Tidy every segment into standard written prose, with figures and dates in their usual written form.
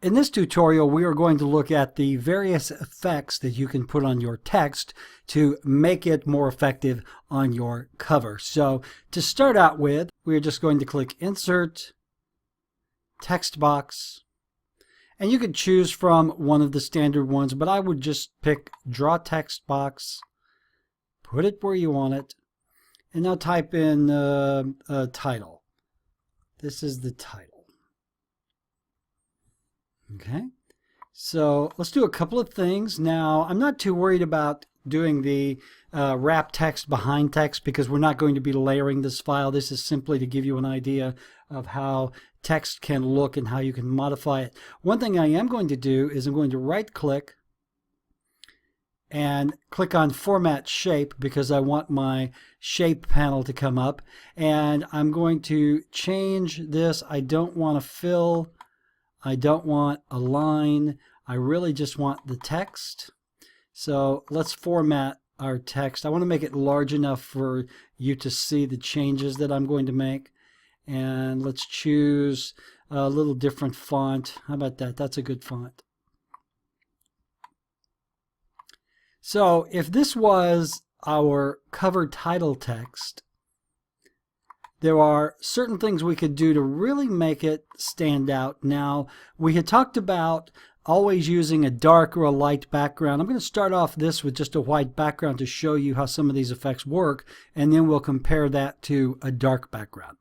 In this tutorial, we are going to look at the various effects that you can put on your text to make it more effective on your cover. So to start out with, we're just going to click Insert, Text Box, and you could choose from one of the standard ones, but I would just pick Draw Text Box, put it where you want it, and now type in title. This is the title. Okay, so let's do a couple of things. Now, I'm not too worried about doing the wrap text behind text because we're not going to be layering this file. This is simply to give you an idea of how text can look and how you can modify it. One thing I am going to do is I'm going to right click and click on Format Shape because I want my shape panel to come up, and I'm going to change this. I don't want to fill, I don't want a line, I really just want the text. So let's format our text. I want to make it large enough for you to see the changes that I'm going to make. And let's choose a little different font. How about that? That's a good font. So if this was our cover title text, there are certain things we could do to really make it stand out. Now, we had talked about always using a dark or a light background. I'm going to start off this with just a white background to show you how some of these effects work, and then we'll compare that to a dark background.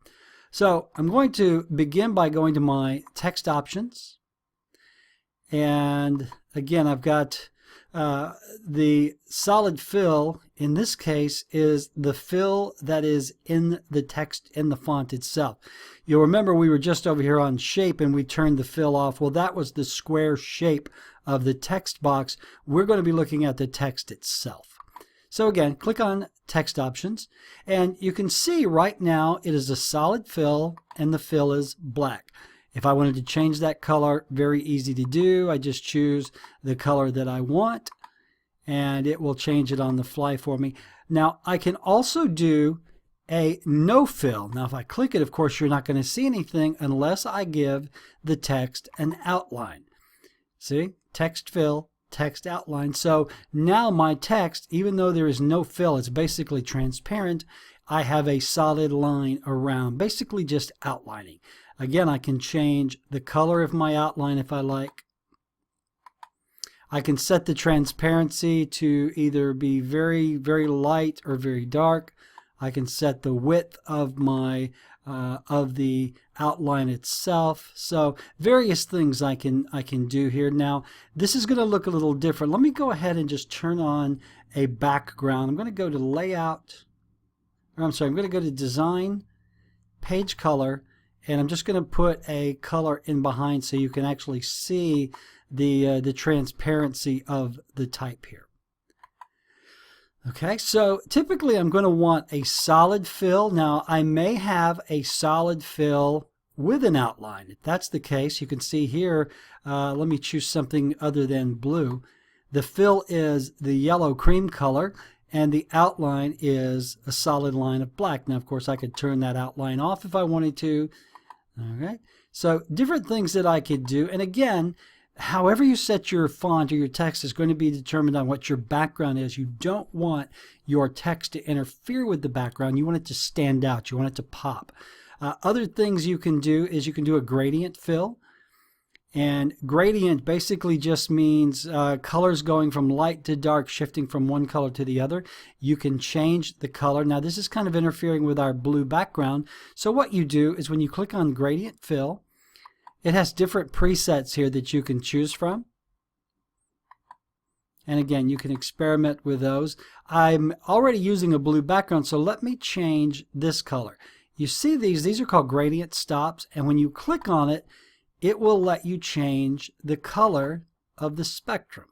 So I'm going to begin by going to my text options, and again I've got the solid fill. In this case is the fill that is in the text in the font itself. You'll remember we were just over here on shape and we turned the fill off. Well, that was the square shape of the text box. We're going to be looking at the text itself. So again, click on text options, and you can see right now it is a solid fill and the fill is black. If I wanted to change that color, very easy to do. I just choose the color that I want and it will change it on the fly for me. Now I can also do a no fill. Now if I click it, of course you're not going to see anything unless I give the text an outline. See? Text fill, text outline. So now my text, even though there is no fill, it's basically transparent. I have a solid line around, basically just outlining. Again, I can change the color of my outline if I like. I can set the transparency to either be very, very light or very dark. I can set the width of my of the outline itself. So various things I can do here. Now this is going to look a little different. Let me go ahead and just turn on a background. I'm going to go to Layout. I'm going to go to Design, Page Color, and I'm just going to put a color in behind so you can actually see the transparency of the type here. Okay, so typically I'm going to want a solid fill. Now I may have a solid fill with an outline. If that's the case, you can see here, let me choose something other than blue. The fill is the yellow cream color, and the outline is a solid line of black. Now, of course, I could turn that outline off if I wanted to. All right. So different things that I could do. And again, however you set your font or your text is going to be determined on what your background is. You don't want your text to interfere with the background. You want it to stand out. You want it to pop. Other things you can do is you can do a gradient fill. And gradient basically just means colors going from light to dark, shifting from one color to the other. You can change the color. Now this is kind of interfering with our blue background. So what you do is when you click on gradient fill, it has different presets here that you can choose from. And again, you can experiment with those. I'm already using a blue background, so let me change this color. You see these are called gradient stops, and when you click on it, it will let you change the color of the spectrum.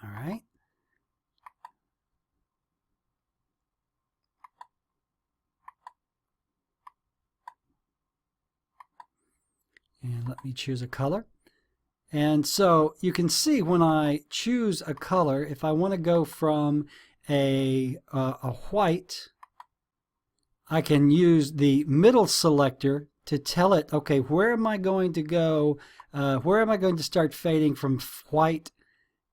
All right. And let me choose a color. And so you can see when I choose a color, if I want to go from a white, I can use the middle selector to tell it, okay, where am I going to go? Where am I going to start fading from white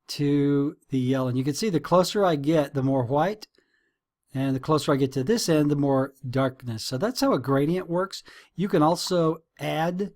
to the yellow? And you can see the closer I get, the more white, and the closer I get to this end, the more darkness. So that's how a gradient works. You can also add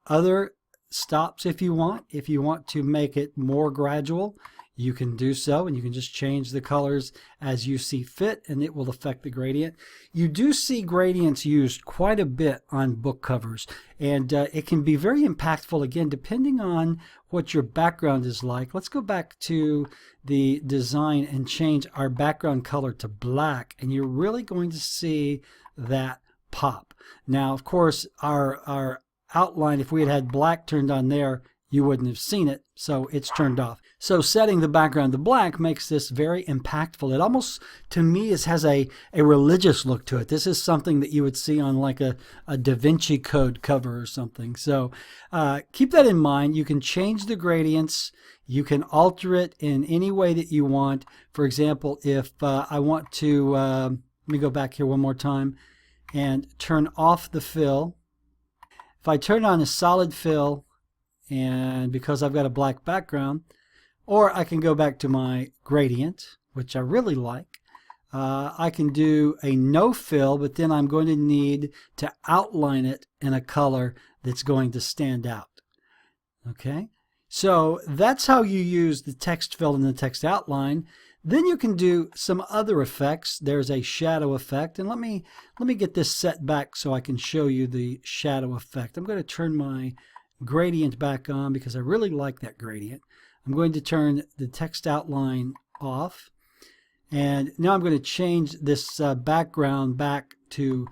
other stops if you want. If you want to make it more gradual, you can do so, and you can just change the colors as you see fit, and it will affect the gradient. You do see gradients used quite a bit on book covers, and it can be very impactful, again, depending on what your background is like. Let's go back to the design and change our background color to black, and you're really going to see that pop. Now, of course, our outline, if we had black turned on there, you wouldn't have seen it, so it's turned off. So setting the background to black makes this very impactful. It almost, to me, has a religious look to it. This is something that you would see on like a Da Vinci Code cover or something. So keep that in mind. You can change the gradients. You can alter it in any way that you want. For example, if I want to, let me go back here one more time and turn off the fill. If I turn on a solid fill, and because I've got a black background, or I can go back to my gradient, which I really like. I can do a no fill, but then I'm going to need to outline it in a color that's going to stand out. Okay, so that's how you use the text fill and the text outline. Then you can do some other effects. There's a shadow effect, and let me get this set back so I can show you the shadow effect. I'm going to turn my gradient back on because I really like that gradient. I'm going to turn the text outline off, and now I'm going to change this background back to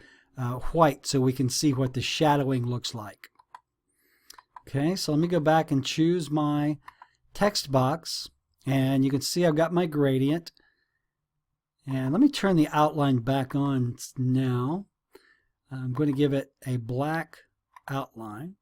white so we can see what the shadowing looks like. Okay, so let me go back and choose my text box, and you can see I've got my gradient, and let me turn the outline back on now. I'm going to give it a black outline.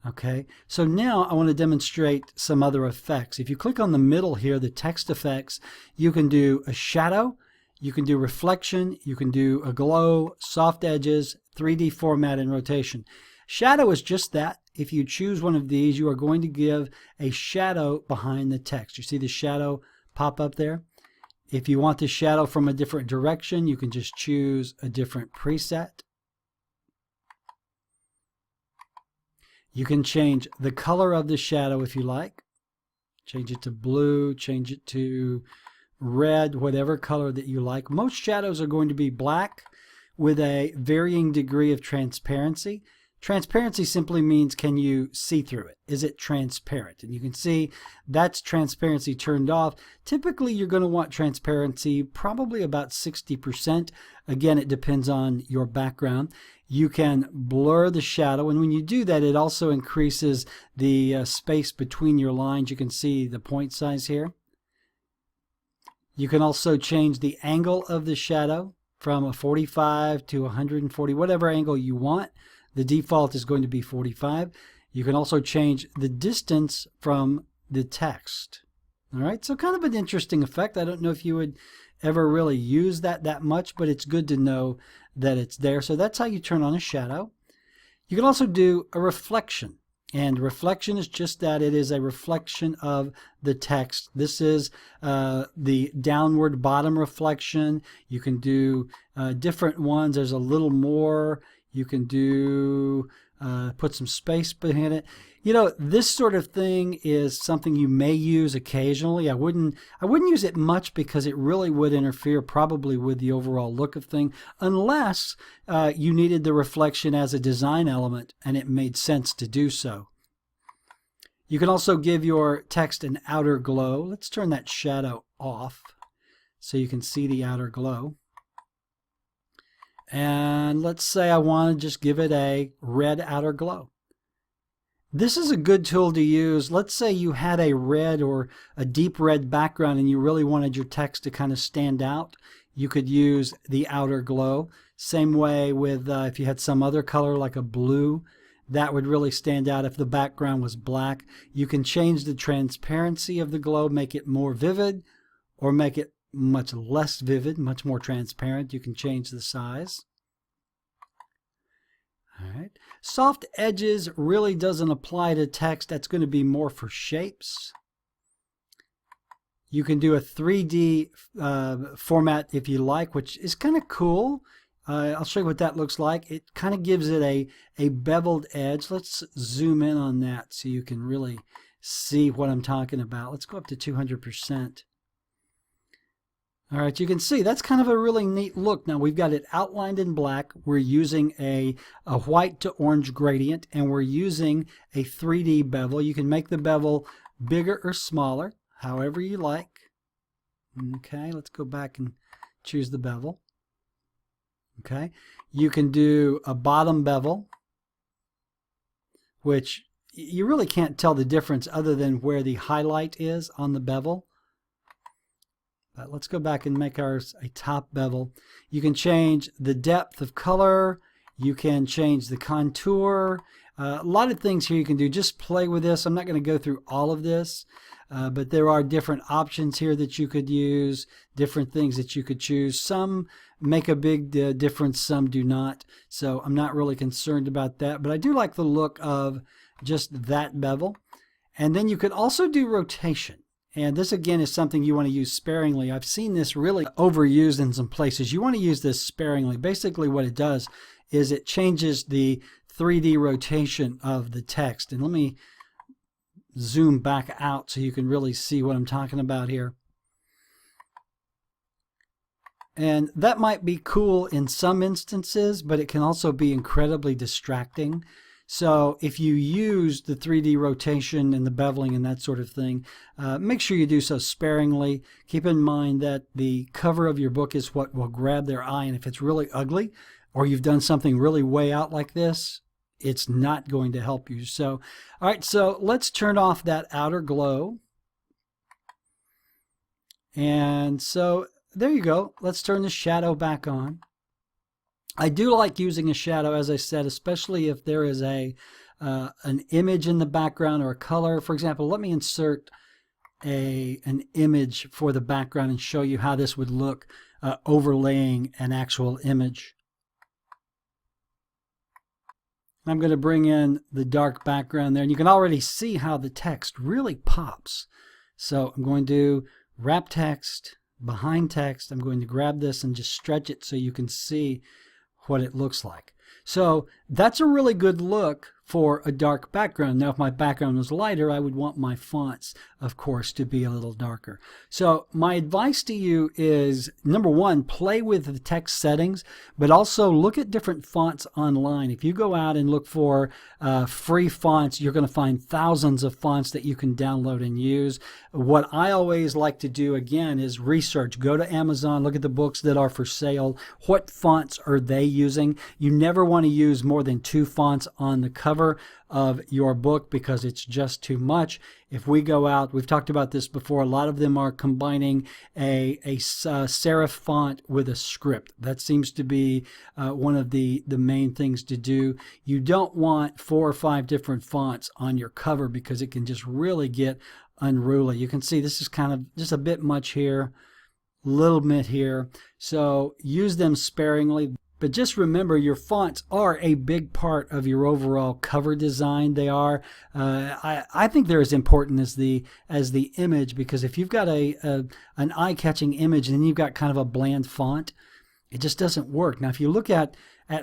Okay, so now I want to demonstrate some other effects. If you click on the middle here, the text effects, you can do a shadow, you can do reflection, you can do a glow, soft edges, 3D format, and rotation. Shadow is just that. If you choose one of these, you are going to give a shadow behind the text. You see the shadow pop up there? If you want the shadow from a different direction, you can just choose a different preset. You can change the color of the shadow if you like. Change it to blue, change it to red, whatever color that you like. Most shadows are going to be black with a varying degree of transparency. Transparency simply means, can you see through it? Is it transparent? And you can see that's transparency turned off. Typically, you're going to want transparency probably about 60%. Again, it depends on your background. You can blur the shadow, and when you do that, it also increases the space between your lines. You can see the point size here. You can also change the angle of the shadow from a 45 to 140, whatever angle you want. The default is going to be 45. You can also change the distance from the text. All right, so kind of an interesting effect. I don't know if you would ever really use that much, but it's good to know that it's there. So that's how you turn on a shadow. You can also do a reflection. And reflection is just that. It is a reflection of the text. This is the downward bottom reflection. You can do different ones. There's a little more. You can do put some space behind it. You know, this sort of thing is something you may use occasionally. I wouldn't use it much because it really would interfere probably with the overall look of thing, unless you needed the reflection as a design element and it made sense to do so. You can also give your text an outer glow. Let's turn that shadow off so you can see the outer glow. And let's say I want to just give it a red outer glow. This is a good tool to use. Let's say you had a red or a deep red background and you really wanted your text to kind of stand out. You could use the outer glow. Same way with if you had some other color like a blue, that would really stand out if the background was black. You can change the transparency of the glow, make it more vivid, or make it much less vivid, much more transparent. You can change the size. All right. Soft edges really doesn't apply to text. That's going to be more for shapes. You can do a 3D format if you like, which is kind of cool. I'll show you what that looks like. It kind of gives it a beveled edge. Let's zoom in on that so you can really see what I'm talking about. Let's go up to 200%. All right, you can see that's kind of a really neat look. Now we've got it outlined in black. We're using a white to orange gradient, and we're using a 3D bevel. You can make the bevel bigger or smaller, however you like. Okay, let's go back and choose the bevel. Okay, you can do a bottom bevel, which you really can't tell the difference other than where the highlight is on the bevel. But let's go back and make ours a top bevel. You can change the depth of color. You can change the contour. A lot of things here you can do. Just play with this. I'm not going to go through all of this, but there are different options here that you could use, different things that you could choose. Some make a big difference, some do not. So I'm not really concerned about that, but I do like the look of just that bevel. And then you could also do rotation. And this again is something you want to use sparingly. I've seen this really overused in some places. You want to use this sparingly. Basically what it does is it changes the 3D rotation of the text. And let me zoom back out so you can really see what I'm talking about here. And that might be cool in some instances, but it can also be incredibly distracting. So if you use the 3D rotation and the beveling and that sort of thing, make sure you do so sparingly. Keep in mind that the cover of your book is what will grab their eye, and if it's really ugly or you've done something really way out like this, it's not going to help you. So, all right, so let's turn off that outer glow. And so there you go. Let's turn the shadow back on. I do like using a shadow, as I said, especially if there is an image in the background or a color. For example, let me insert an image for the background and show you how this would look overlaying an actual image. I'm going to bring in the dark background there, and you can already see how the text really pops. So I'm going to wrap text behind text. I'm going to grab this and just stretch it so you can see what it looks like. So that's a really good look for a dark background. Now, if my background was lighter, I would want my fonts, of course, to be a little darker. So my advice to you is, number one, play with the text settings, but also look at different fonts online. If you go out and look for free fonts, you're going to find thousands of fonts that you can download and use. What I always like to do, again, is research. Go to Amazon, look at the books that are for sale. What fonts are they using? You never want to use more than 2 fonts on the cover of your book because it's just too much. If we go out, we've talked about this before, a lot of them are combining a serif font with a script. That seems to be one of the main things to do. You don't want 4 or 5 different fonts on your cover because it can just really get unruly. You can see this is kind of just a bit much here, a little bit here. So use them sparingly. But just remember, your fonts are a big part of your overall cover design. They are. I think they're as important as the image, because if you've got an eye-catching image and then you've got kind of a bland font, it just doesn't work. Now, if you look at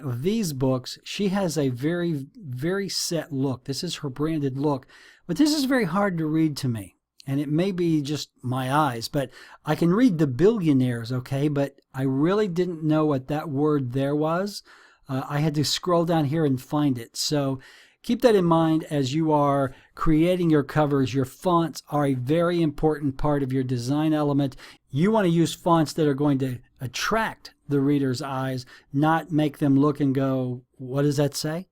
these books, she has a very, very set look. This is her branded look, but this is very hard to read to me. And it may be just my eyes, but I can read the billionaires, okay? But I really didn't know what that word there was. I had to scroll down here and find it. So keep that in mind as you are creating your covers. Your fonts are a very important part of your design element. You want to use fonts that are going to attract the reader's eyes, not make them look and go, what does that say?